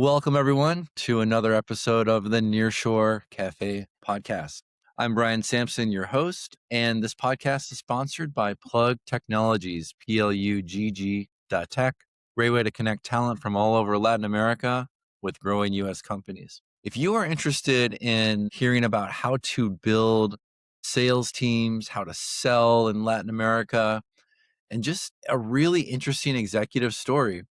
Welcome, everyone, to another episode of the Nearshore Cafe podcast. I'm Brian Sampson, your host, and this podcast is sponsored by Plug Technologies, PLUGG.tech. Great way to connect talent from all over Latin America with growing U.S. companies. If you are interested in hearing about how to build sales teams, how to sell in Latin America, and just a really interesting executive story,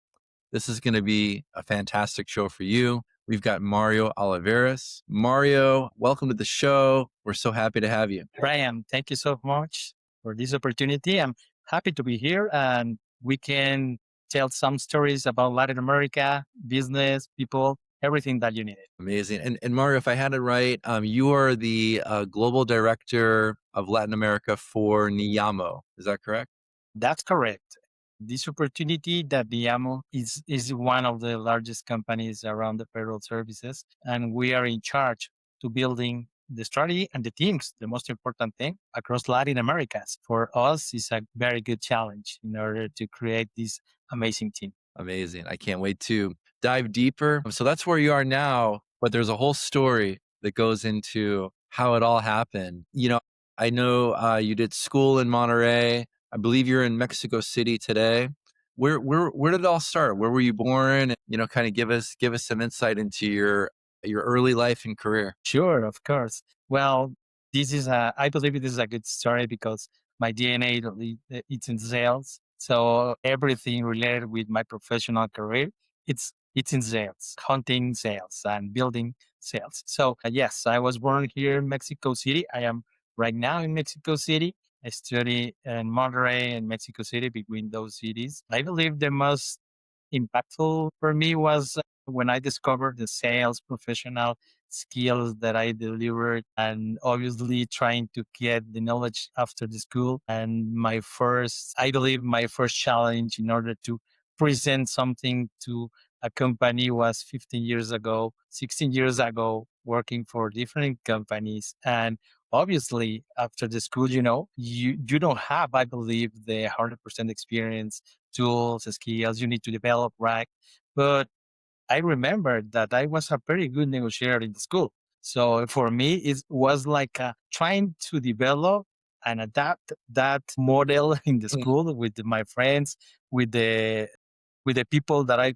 this is going to be a fantastic show for you. We've got Mario Oliveros. Mario, welcome to the show. We're so happy to have you. Brian, thank you so much for this opportunity. I'm happy to be here and we can tell some stories about Latin America, business, people, everything that you needed. Amazing. And Mario, if I had it right, you are the global director of Latin America for Niyamo. Is that correct? That's correct. This opportunity that Niyamo is one of the largest companies around the payroll services, and we are in charge to building the strategy and the teams, the most important thing across Latin America. For us, it's a very good challenge in order to create this amazing team. Amazing. I can't wait to dive deeper. So that's where you are now, but there's a whole story that goes into how it all happened. I know you did school in Monterrey. I believe you're in Mexico City today. Where did it all start? Where were you born? Kind of give us some insight into your early life and career. Sure, of course. Well, I believe this is a good story because my DNA, it's in sales. So everything related with my professional career, it's in sales, hunting sales and building sales. So yes, I was born here in Mexico City. I am right now in Mexico City. I study in Monterrey and Mexico City between those cities. I believe the most impactful for me was when I discovered the sales professional skills that I delivered and obviously trying to get the knowledge after the school. And I believe my first challenge in order to present something to a company was 15 years ago, 16 years ago, working for different companies. And obviously after the school, you don't have, I believe, the 100% experience, tools, skills you need to develop, right? But I remember that I was a very good negotiator in the school. So for me, it was like trying to develop and adapt that model in the Mm. school with my friends, with the people that I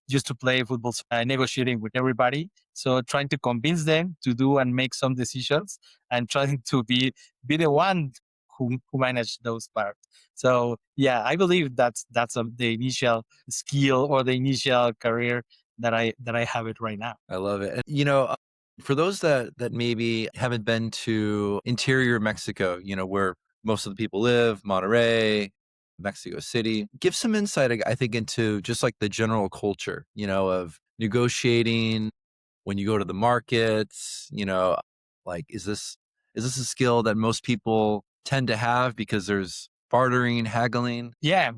used to play football, negotiating with everybody. So trying to convince them to do and make some decisions and trying to be the one who managed those parts. So yeah, I believe that's the initial skill or the initial career that I have it right now. I love it. And, for those that maybe haven't been to interior Mexico, where most of the people live, Monterrey, Mexico City, give some insight, I think, into just like the general culture, of negotiating when you go to the markets, like, is this a skill that most people tend to have because there's bartering, haggling? Yeah,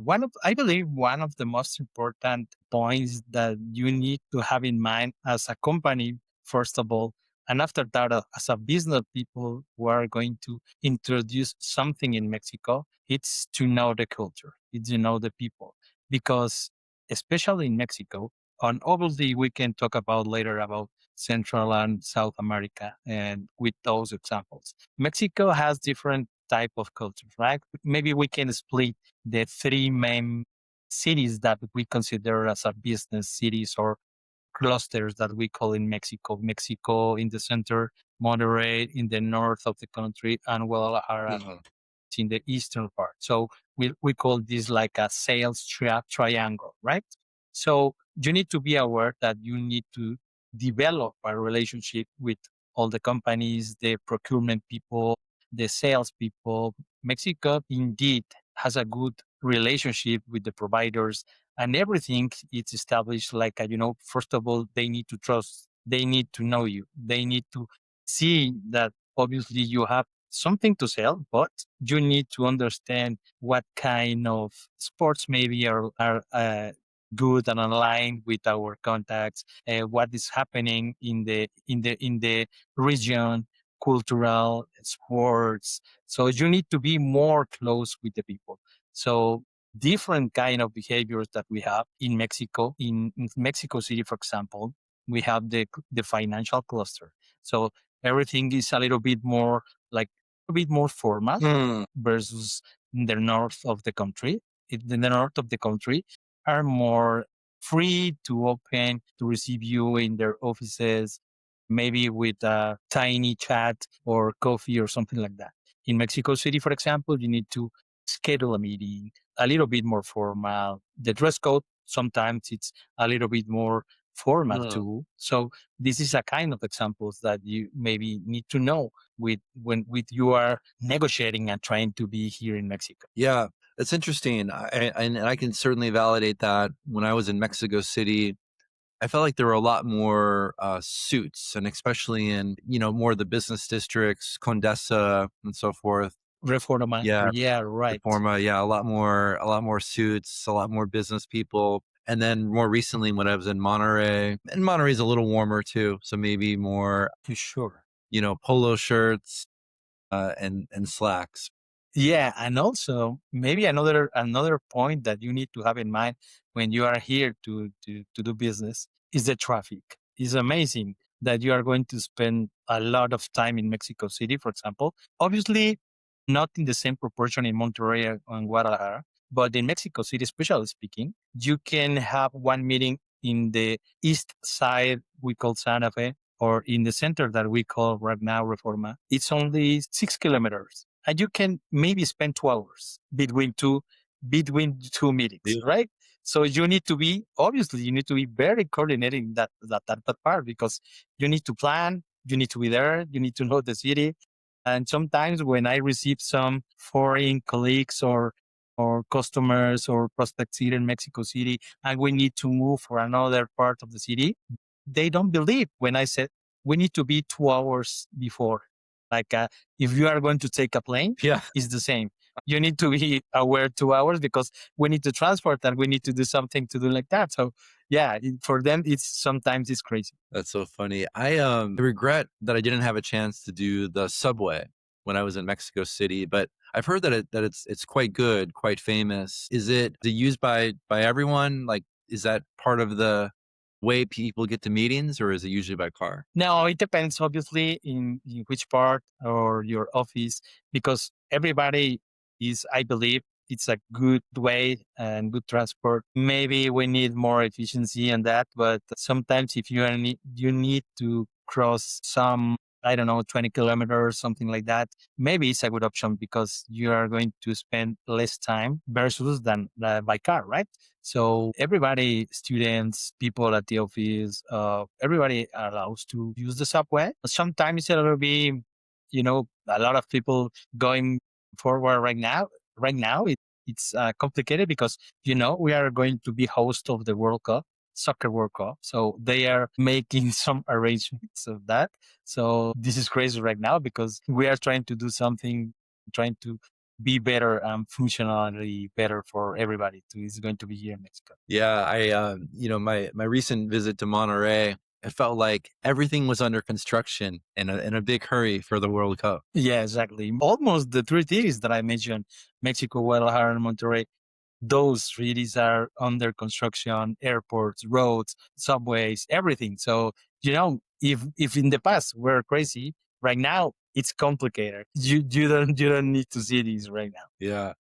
I believe one of the most important points that you need to have in mind as a company, first of all, and after that, as a business people who are going to introduce something in Mexico, it's to know the culture, it's to know the people, because especially in Mexico, and obviously we can talk about later about Central and South America, and with those examples, Mexico has different type of cultures, right? Maybe we can split the three main cities that we consider as a business cities or clusters that we call in Mexico. Mexico in the center, Monterrey in the north of the country, and Guadalajara Mhm. in the eastern part. So we call this like a sales triangle, right? So you need to be aware that you need to develop a relationship with all the companies, the procurement people, the sales people. Mexico indeed has a good relationship with the providers and everything. It's established like, first of all, they need to trust, they need to know you, they need to see that obviously you have something to sell, but you need to understand what kind of sports maybe are good and aligned with our contacts, what is happening in the region, cultural, sports. So you need to be more close with the people. So different kind of behaviors that we have in Mexico. In Mexico City, for example, we have the financial cluster. So everything is a little bit more like a bit more formal Hmm. versus the north of the country. In the north of the country are more free to open to receive you in their offices, maybe with a tiny chat or coffee or something like that. In Mexico City, for example, you need to schedule a meeting, a little bit more formal. The dress code, sometimes it's a little bit more formal Hmm. too. So this is a kind of examples that you maybe need to know with you are negotiating and trying to be here in Mexico. Yeah, it's interesting. And I can certainly validate that. When I was in Mexico City, I felt like there were a lot more suits, and especially in, more of the business districts, Condesa and so forth. Reforma. Yeah, Yeah, right. Reforma. Yeah, a lot more suits, a lot more business people. And then more recently, when I was in Monterrey, and Monterrey's a little warmer too, so maybe more, Sure. polo shirts and slacks. Yeah, and also maybe another point that you need to have in mind when you are here to do business is the traffic. It's amazing that you are going to spend a lot of time in Mexico City, for example. Obviously, not in the same proportion in Monterrey and Guadalajara, but in Mexico City, especially speaking, you can have one meeting in the east side we call Santa Fe, or in the center that we call right now Reforma. It's only 6 kilometers and you can maybe spend 2 hours between two meetings, Yeah. right? So you need to be very coordinating that part because you need to plan, you need to be there, you need to know the city. And sometimes when I receive some foreign colleagues or customers or prospects here in Mexico City, and we need to move for another part of the city, they don't believe when I said we need to be 2 hours before. Like if you are going to take a plane, Yeah, it's the same. You need to be aware 2 hours because we need to transport and we need to do something to do like that. So yeah, for them, it's crazy. that's so funny. I regret that I didn't have a chance to do the subway when I was in Mexico City, but I've heard that it's quite good, quite famous. Is it used by everyone? Like, is that part of the way people get to meetings, or is it usually by car? Now it depends, obviously, in which part or your office, because everybody is, I believe, it's a good way and good transport. Maybe we need more efficiency and that, but sometimes if you need to cross some, I don't know, 20 kilometers, something like that, maybe it's a good option because you are going to spend less time versus than by car, right? So everybody, students, people at the office, everybody allows to use the subway. Sometimes it'll be, a lot of people going forward right now. Right now, it's complicated because we are going to be host of the World Cup, soccer World Cup. So they are making some arrangements of that. So this is crazy right now because we are trying to do something, trying to be better and functionally better for everybody who is going to be here in Mexico. Yeah, my recent visit to Monterrey, it felt like everything was under construction in a big hurry for the World Cup. Yeah, exactly. Almost the three cities that I mentioned, Mexico, Guadalajara, and Monterrey, those cities are under construction, airports, roads, subways, everything. So, if in the past we're crazy, right now it's complicated. You don't need to see these right now. Yeah.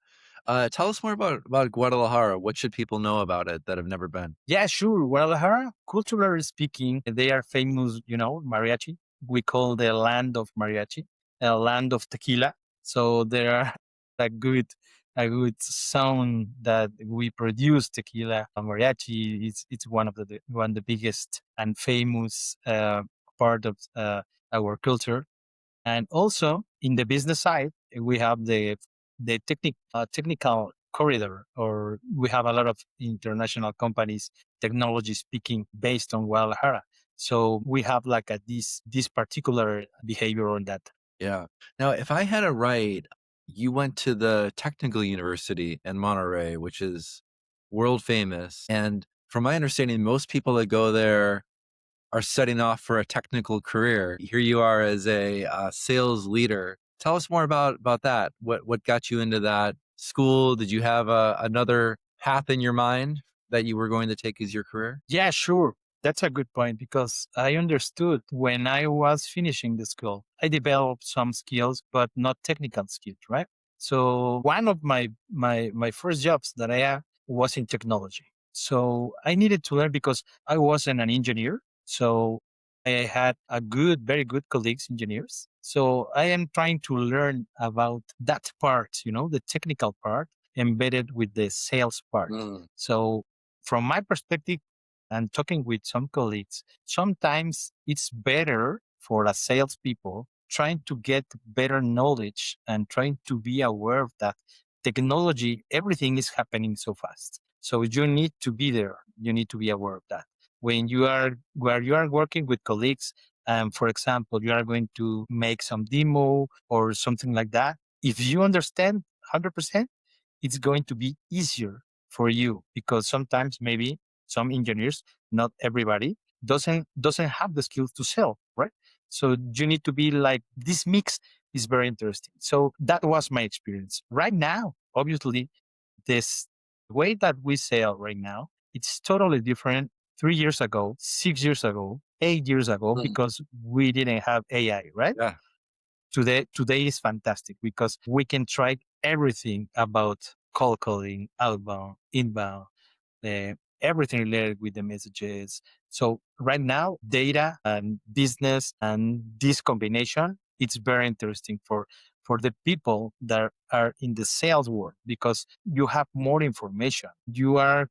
Tell us more about Guadalajara. What should people know about it that have never been? Yeah, sure. Guadalajara, culturally speaking, they are famous, mariachi. We call the land of mariachi, a land of tequila. So there are a good, a good sound that we produce tequila. Mariachi it's one of the biggest and famous part of our culture. And also in the business side, we have the technical corridor, or we have a lot of international companies, technology speaking, based on Guadalajara. So we have like this particular behavior on that. Yeah. Now, if I had it right, you went to the Technical University in Monterrey, which is world famous. And from my understanding, most people that go there are setting off for a technical career. Here you are as a sales leader. Tell us more about that. What got you into that? school? Did you have another path in your mind that you were going to take as your career? Yeah, sure. That's a good point because I understood when I was finishing the school, I developed some skills, but not technical skills, right? So one of my first jobs that I had was in technology. So I needed to learn because I wasn't an engineer. So I had a very good colleagues, engineers. So I am trying to learn about that part, the technical part embedded with the sales part. Mm, So from my perspective, and talking with some colleagues, sometimes it's better for a salespeople trying to get better knowledge and trying to be aware of that technology, everything is happening so fast. So you need to be there. You need to be aware of that. When you are where you are working with colleagues, for example, you are going to make some demo or something like that. If you understand 100%, it's going to be easier for you because sometimes maybe some engineers, not everybody, doesn't have the skills to sell, right? So you need to be like this mix is very interesting. So that was my experience. Right now, obviously, this way that we sell right now, it's totally different 3 years ago, 6 years ago, 8 years ago, mm, because we didn't have AI, right? yeah, Today is fantastic because we can try everything about cold calling, outbound, inbound, uh, everything related with the messages. So right now, data and business and this combination, it's very interesting for the people that are in the sales world because you have more information. You are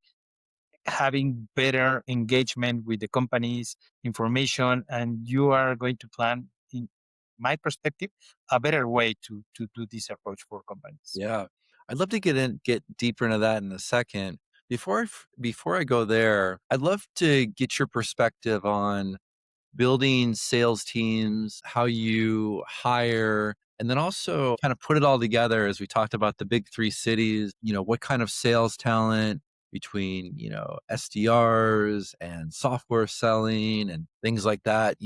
having better engagement with the company's information, and you are going to plan, in my perspective, a better way to do this approach for companies. yeah. I'd love to get deeper into that in a second. Before I go there, I'd love to get your perspective on building sales teams, how you hire, and then also kind of put it all together as we talked about the big 3 cities, what kind of sales talent between, SDRs and software selling and things like that,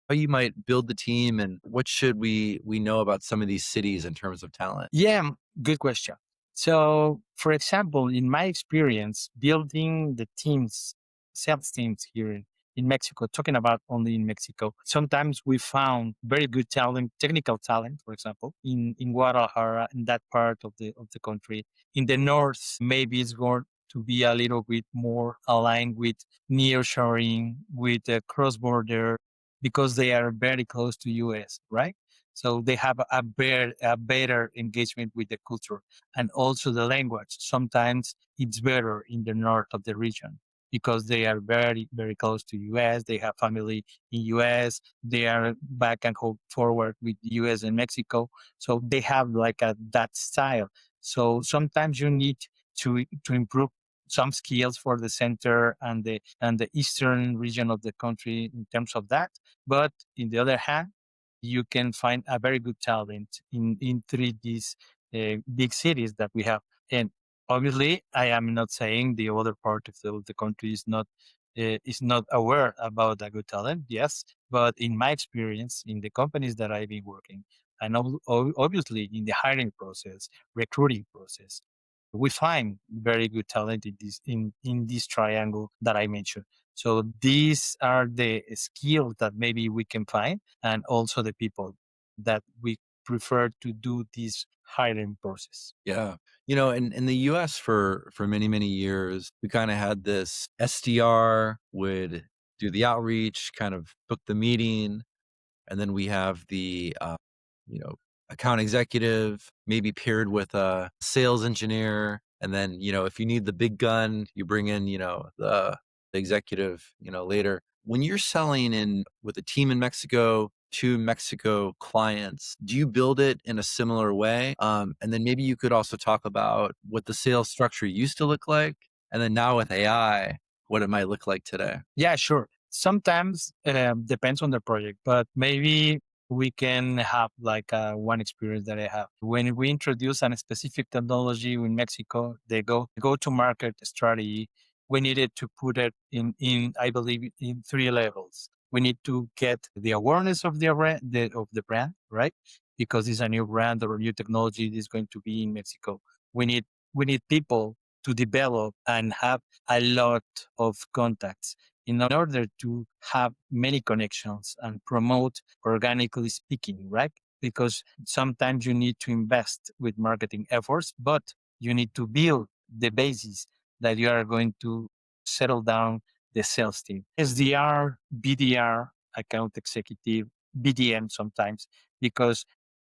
how you might build the team and what should we know about some of these cities in terms of talent? Yeah, good question. So, for example, in my experience, building the teams, sales teams here in Mexico, talking about only in Mexico, sometimes we found very good talent, technical talent, for example, in Guadalajara, in that part of the country. In the north, maybe it's going to be a little bit more aligned with nearshoring, with cross border, because they are very close to US, right? So they have a better engagement with the culture and also the language. Sometimes it's better in the north of the region because they are very, very close to US. They have family in US. They are back and forward with US and Mexico. So they have like that style. So sometimes you need to improve some skills for the center and the eastern region of the country in terms of that. But in the other hand, you can find a very good talent in three these big cities that we have. And obviously, I am not saying the other part of the country is not aware about a good talent. Yes, but in my experience, in the companies that I've been working, and obviously in the hiring process, recruiting process, we find very good talent in this triangle that I mentioned. So these are the skills that maybe we can find, and also the people that we prefer to do this hiring process. Yeah. In the US for many, many years, we kind of had this SDR would do the outreach, kind of book the meeting, and then we have the you know, account executive, maybe paired with a sales engineer. And then, if you need the big gun, you bring in, the executive, later. When you're selling in with a team in Mexico to Mexico clients, do you build it in a similar way? And then maybe you could also talk about what the sales structure used to look like. And then now with AI, what it might look like today. Yeah, sure. Sometimes depends on the project, but maybe we can have like one experience that I have. When we introduce a specific technology in Mexico, they go to market strategy. We needed to put it in I believe in three levels. We need to get the awareness of of the brand, right? Because it's a new brand or a new technology that is going to be in Mexico. We need we need people to develop and have a lot of contacts in order to have many connections and promote organically speaking, right? Because sometimes you need to invest with marketing efforts, but you need to build the basis that you are going to settle down the sales team. SDR, BDR, account executive, BDM sometimes, because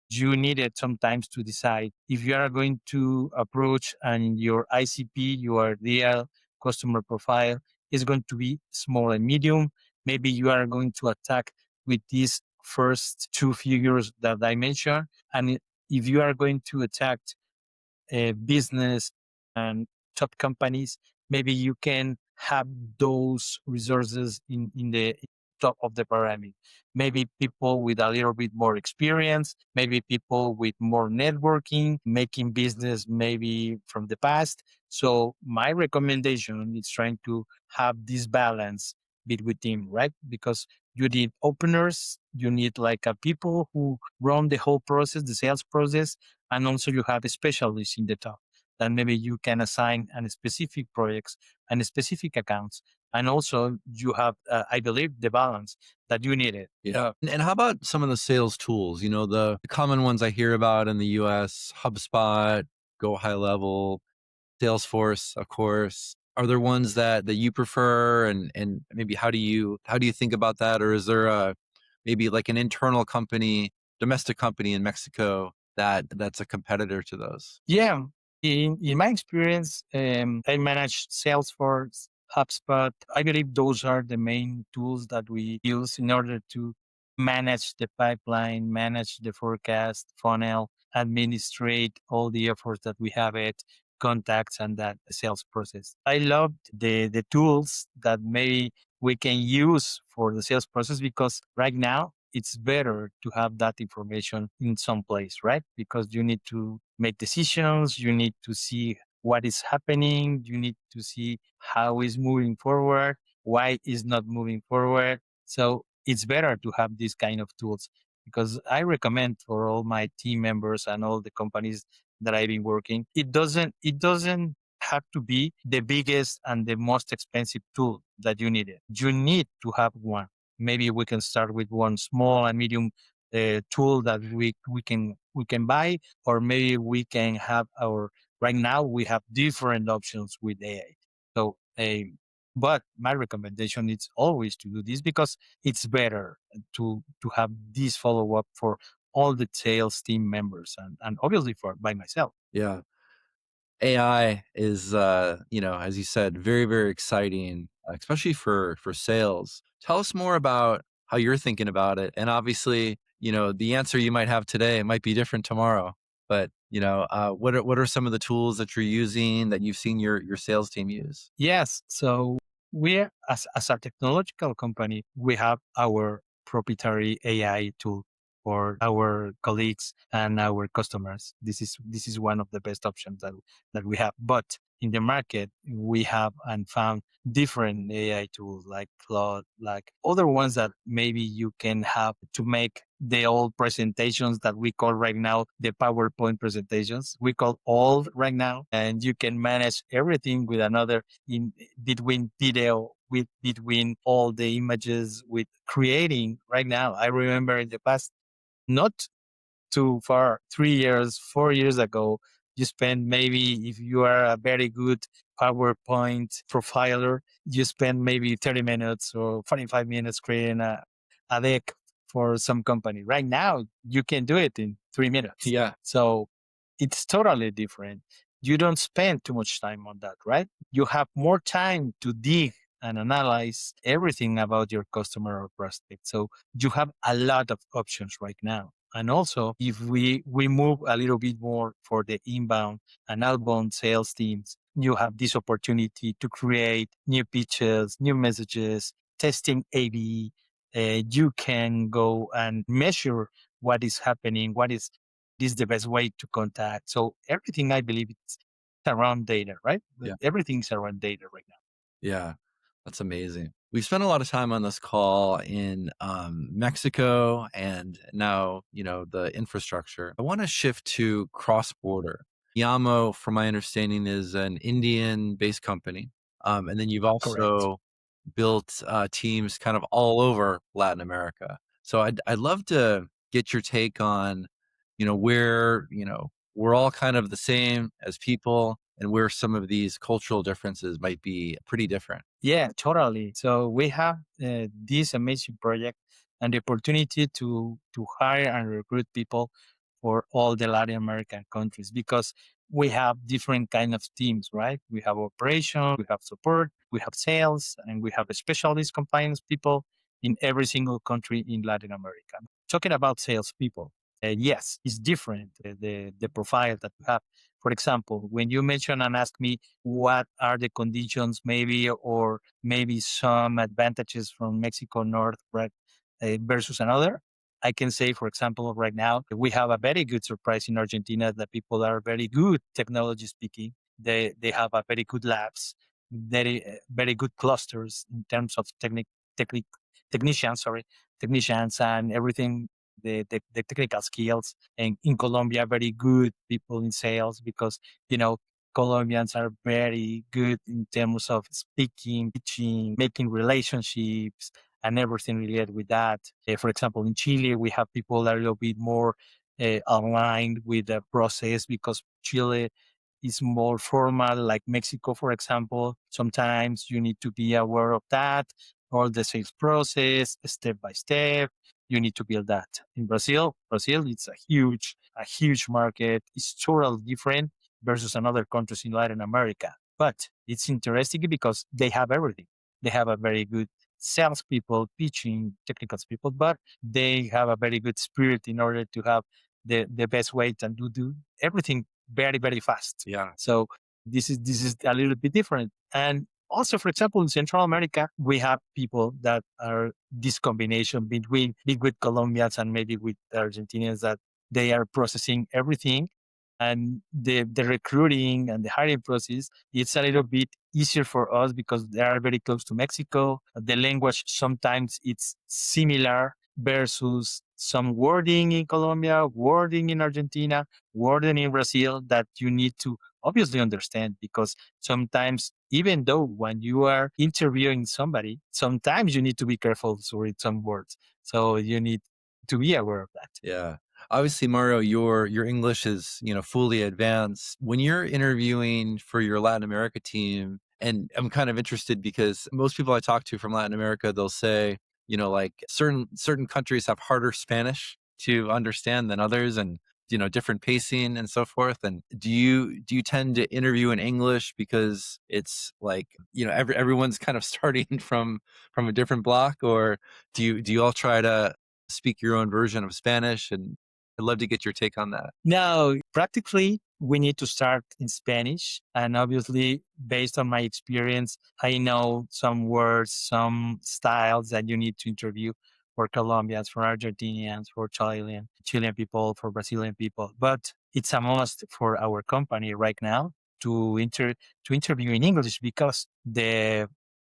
you needed sometimes to decide if you are going to approach and your ICP, your ideal customer profile is going to be small and medium. Maybe you are going to attack with these first two figures that I mentioned. And if you are going to attack business and top companies, maybe you can have those resources in the top of the pyramid. Maybe people with a little bit more experience, maybe people with more networking, making business maybe from the past. So my recommendation is trying to have this balance between team, right? Because you need openers, you need like a people who run the whole process, the sales process, and also you have specialists in the top that maybe you can assign on specific projects and specific accounts. And also you have, I believe, the balance that you needed. Yeah. And how about some of the sales tools? You know, the common ones I hear about in the US, HubSpot, Go High Level, Salesforce, of course. Are there ones that you prefer, and maybe how do you think about that? Or is there a maybe like an internal company, domestic company in Mexico that's a competitor to those? Yeah. In my experience, I manage Salesforce, HubSpot. I believe those are the main tools that we use in order to manage the pipeline, manage the forecast, funnel, administrate all the efforts that we have it, contacts, and that sales process. I love the tools that maybe we can use for the sales process because right now it's better to have that information in some place, right? Because you need to make decisions, you need to see what is happening, you need to see how is moving forward, why is not moving forward. So it's better to have these kind of tools because I recommend for all my team members and all the companies that I've been working, it doesn't have to be the biggest and the most expensive tool that you need. You need to have one. Maybe we can start with one small and medium tool that we can buy, or maybe we can have our. Right now, we have different options with AI. So, but my recommendation is always to do this because it's better to have this follow up for all the sales team members and obviously for by myself. Yeah. AI is, as you said, very, very exciting, especially for sales. Tell us more about how you're thinking about it. And obviously, the answer you might have today might be different tomorrow. But what are some of the tools that you're using that you've seen your sales team use? Yes. So we, as a technological company, we have our proprietary AI tool for our colleagues and our customers. This is one of the best options that we have. But in the market, we have and found different AI tools like Claude, like other ones that maybe you can have to make the old presentations that we call right now the PowerPoint presentations. We call old right now, and you can manage everything with another in between video with between all the images with creating right now. I remember in the past, not too far, 3 years, 4 years ago, you spend maybe if you are a very good PowerPoint profiler, you spend maybe 30 minutes or 45 minutes creating a deck for some company. Right now, you can do it in 3 minutes. Yeah. So it's totally different. You don't spend too much time on that, right? You have more time to dig and analyze everything about your customer or prospect. So you have a lot of options right now. And also, if we move a little bit more for the inbound and outbound sales teams, you have this opportunity to create new pitches, new messages, testing AB. You can go and measure what is happening, what is the best way to contact. So everything I believe it's around data, right? Yeah. Everything's around data right now. Yeah. That's amazing. We've spent a lot of time on this call in Mexico and now, the infrastructure. I want to shift to cross border. Niyamo, from my understanding, is an Indian-based company, and then you've Correct. also built teams kind of all over Latin America. So I'd love to get your take on, where we're all kind of the same as people, and where some of these cultural differences might be pretty different. Yeah, totally. So we have this amazing project and the opportunity to hire and recruit people for all the Latin American countries because we have different kind of teams, right? We have operation, we have support, we have sales, and we have specialist compliance people in every single country in Latin America. Talking about salespeople, yes, it's different. The profile that we have. For example, when you mention and ask me what are the conditions maybe or maybe some advantages from Mexico North, right, versus another. I can say, for example, right now we have a very good surprise in Argentina that people are very good technology speaking. They have a very good labs, very good clusters in terms of technic technicians, sorry, technicians and everything. The technical skills and in Colombia, very good people in sales because you know Colombians are very good in terms of speaking, teaching, making relationships, and everything related with that. For example, in Chile, we have people that are a little bit more aligned with the process because Chile is more formal, like Mexico, for example. Sometimes you need to be aware of that, all the sales process, step by step. You need to build that. In Brazil, it's a huge market. It's totally different versus another countries in Latin America. But it's interesting because they have everything. They have a very good salespeople, pitching, technical people, but they have a very good spirit in order to have the best way to do everything very, very fast. Yeah. So this is a little bit different. And also, for example, in Central America, we have people that are this combination between with Colombians and maybe with Argentinians that they are processing everything and the recruiting and the hiring process, it's a little bit easier for us because they are very close to Mexico. The language sometimes it's similar versus some wording in Colombia, wording in Argentina, wording in Brazil that you need to obviously understand because sometimes even though when you are interviewing somebody, sometimes you need to be careful with some words. So you need to be aware of that. Yeah. Obviously, Mario, your English is, fully advanced. When you're interviewing for your Latin America team, and I'm kind of interested because most people I talk to from Latin America, they'll say, like certain countries have harder Spanish to understand than others and different pacing and so forth. And do you tend to interview in English because it's like, everyone's kind of starting from a different block, or do you all try to speak your own version of Spanish? And I'd love to get your take on that. No, practically, we need to start in Spanish. And obviously, based on my experience, I know some words, some styles that you need to interview for Colombians, for Argentinians, for Chilean people, for Brazilian people. But it's a must for our company right now to interview in English because the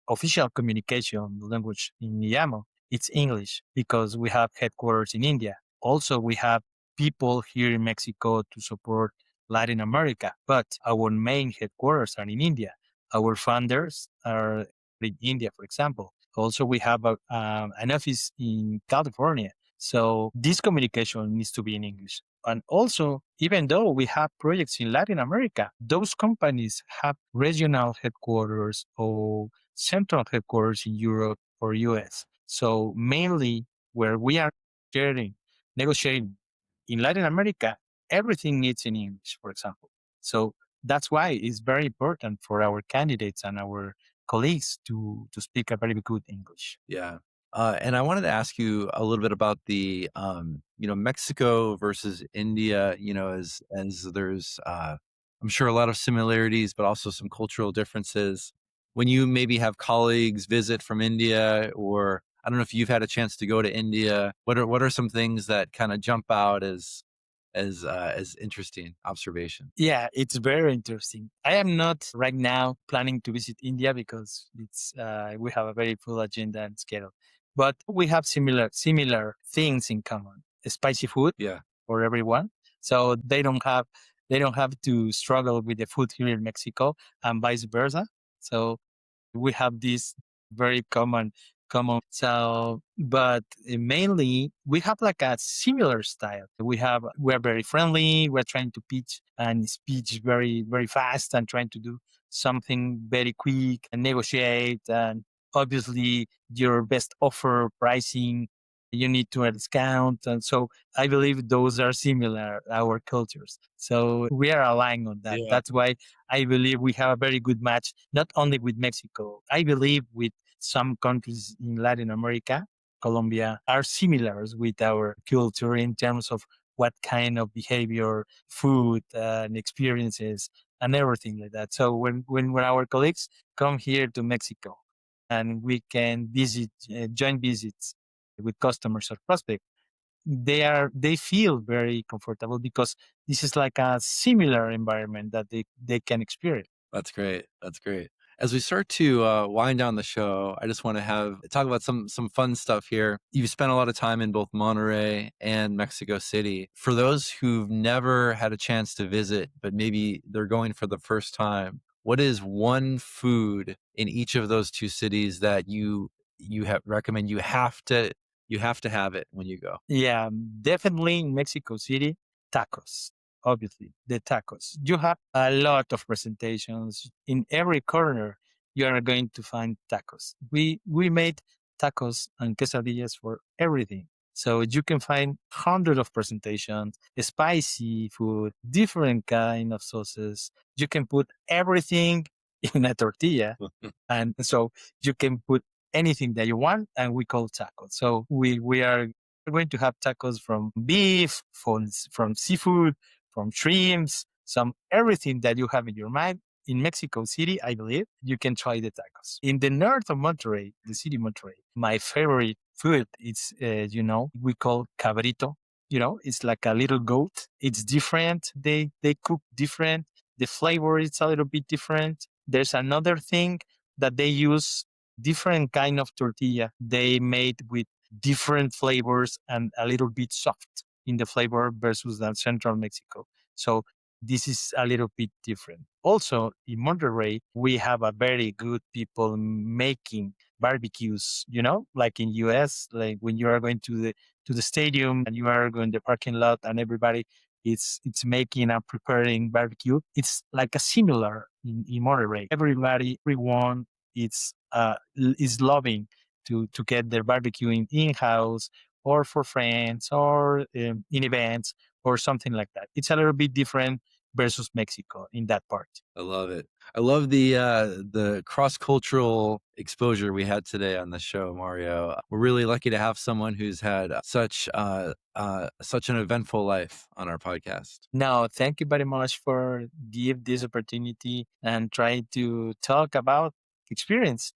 official communication language in Niyamo, it's English because we have headquarters in India. Also, we have people here in Mexico to support Latin America, but our main headquarters are in India. Our founders are in India, for example. Also, we have an office in California. So this communication needs to be in English. And also, even though we have projects in Latin America, those companies have regional headquarters or central headquarters in Europe or US. So mainly where we are sharing, negotiating in Latin America, everything needs in English, for example. So that's why it's very important for our candidates and our colleagues to speak a very good English. Yeah. And I wanted to ask you a little bit about the, Mexico versus India, as there's, I'm sure a lot of similarities, but also some cultural differences. When you maybe have colleagues visit from India, or I don't know if you've had a chance to go to India, what are some things that kind of jump out as interesting observation? Yeah, it's very interesting. I am not right now planning to visit India because it's we have a very full agenda and schedule. But we have similar things in common. Spicy food Yeah. for everyone. So they don't have They don't have to struggle with the food here in Mexico and vice versa. So we have this very common. So, but mainly we have like a similar style. We're very friendly. We're trying to pitch and speech very, very fast and trying to do something very quick and negotiate. And obviously your best offer pricing, you need to discount. And so I believe those are similar, our cultures. So we are aligned on that. Yeah. That's why I believe we have a very good match, not only with Mexico. I believe with some countries in Latin America, Colombia, are similar with our culture in terms of what kind of behavior, food, and experiences, and everything like that. So when our colleagues come here to Mexico and we can visit, joint visits with customers or prospects, they feel very comfortable because this is like a similar environment that they can experience. That's great. That's great. As we start to wind down the show, I just want to talk about some fun stuff here. You've spent a lot of time in both Monterrey and Mexico City. For those who've never had a chance to visit, but maybe they're going for the first time, what is one food in each of those two cities that recommend you have to have it when you go? Yeah, definitely in Mexico City, tacos. Obviously, the tacos. You have a lot of presentations in every corner. You are going to find tacos. We made tacos and quesadillas for everything. So you can find hundreds of presentations, spicy food, different kind of sauces. You can put everything in a tortilla, and so you can put anything that you want, and we call tacos. So we are going to have tacos from beef, from seafood, from shrimps, some everything that you have in your mind. In Mexico City, I believe you can try the tacos. In the north of Monterrey, the city of Monterrey, my favorite food is, we call cabrito. It's like a little goat. It's different. They cook different. The flavor is a little bit different. There's another thing that they use different kind of tortilla. They made with different flavors and a little bit soft in the flavor versus the central Mexico. So this is a little bit different. Also in Monterrey, we have a very good people making barbecues, like in US, like when you are going to the stadium and you are going to the parking lot and everybody it's making and preparing barbecue. It's like a similar in Monterrey. Everyone is loving to get their barbecue in house or for friends or in events or something like that. It's a little bit different versus Mexico in that part. I love it. I love the cross-cultural exposure we had today on the show, Mario. We're really lucky to have someone who's had such an eventful life on our podcast. No, thank you very much for give this opportunity and try to talk about experience.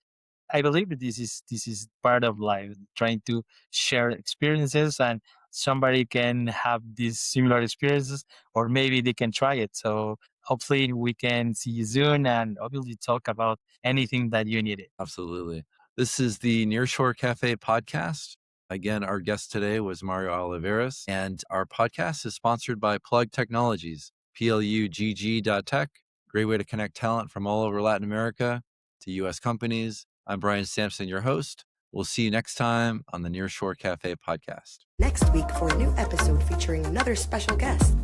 I believe that this is part of life, trying to share experiences and somebody can have these similar experiences or maybe they can try it. So hopefully we can see you soon and obviously talk about anything that you needed. Absolutely. This is the Nearshore Cafe podcast. Again, our guest today was Mario Oliveros, and our podcast is sponsored by Plug Technologies, plugg.tech. Great way to connect talent from all over Latin America to U.S. companies. I'm Brian Sampson, your host. We'll see you next time on the Nearshore Cafe podcast. Next week for a new episode featuring another special guest.